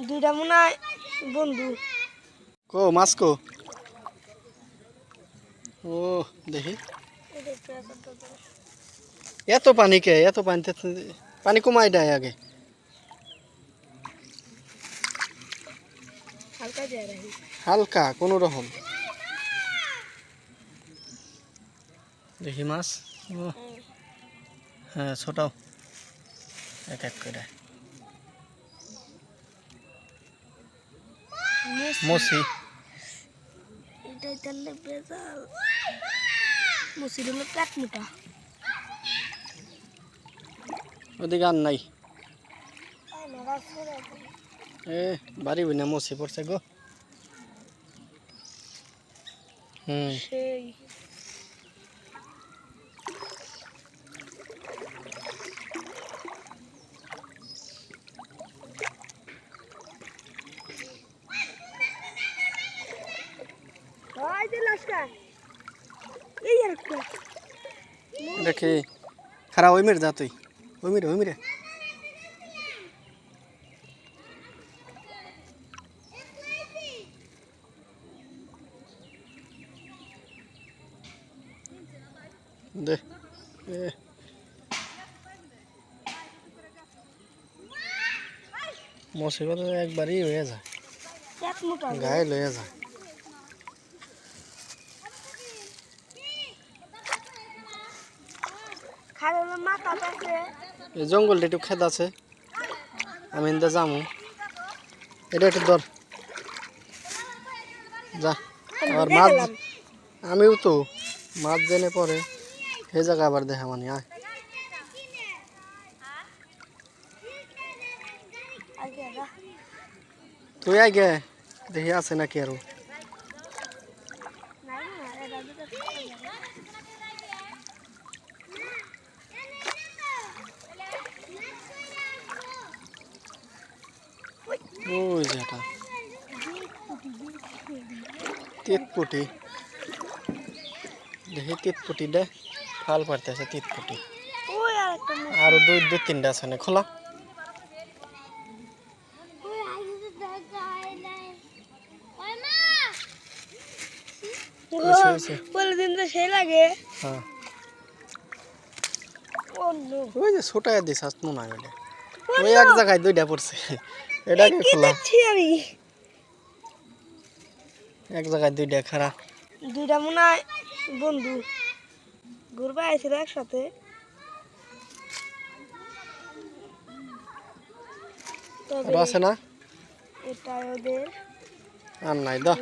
দুইটা মনে হয় বন্ধু। কো মাছ কো? ও দেখি এত পানি কে? এত পানিতে পানি কমাই দেয় আগে। হালকা দিয়ে রাখি। হালকা কোনো রকম। দেখি মাছ। ও হ্যাঁ ছোটাও এক এক করে। মসি এটাই তাহলে বেজাল। মসির হলো পেট মোটা। ওদিকে আর নাই। এ বাড়ি না মসি পড়ছে গো। সেই দেখি খারা ওই মেরে যা তুই ওই মেরে দে মুসিবত একবারই হয়ে যায় গায়ে লয়ে যায়। এই জঙ্গলটা একটু খেত আছে আমি ইন্দা যামু এটা একটু ধর যা আবার মাছ আমিও তো মাছ জেনে পরে সে জায়গা আবার দেখা মানে আয় তুই আগে দেখি আছে নাকি আরো ওই যেটা তিতপুটি দেখি তিতপুটি দে ফাল পারতেছে তিতপুটি আরো দুই তিনটা আছে না খোলা সেই লাগে হ্যাঁ ওই যে ছোটায় দিস আস মনে হয় ওই এক জায়গায় দুইটা পড়ছে এটা কি খোলা আমি এক জায়গায় দুইটা খারা দুইটা মনে হয় বন্ধু ঘুরবা আইছিল একসাথে আর আছে না এটা ওদের আর নাই দাও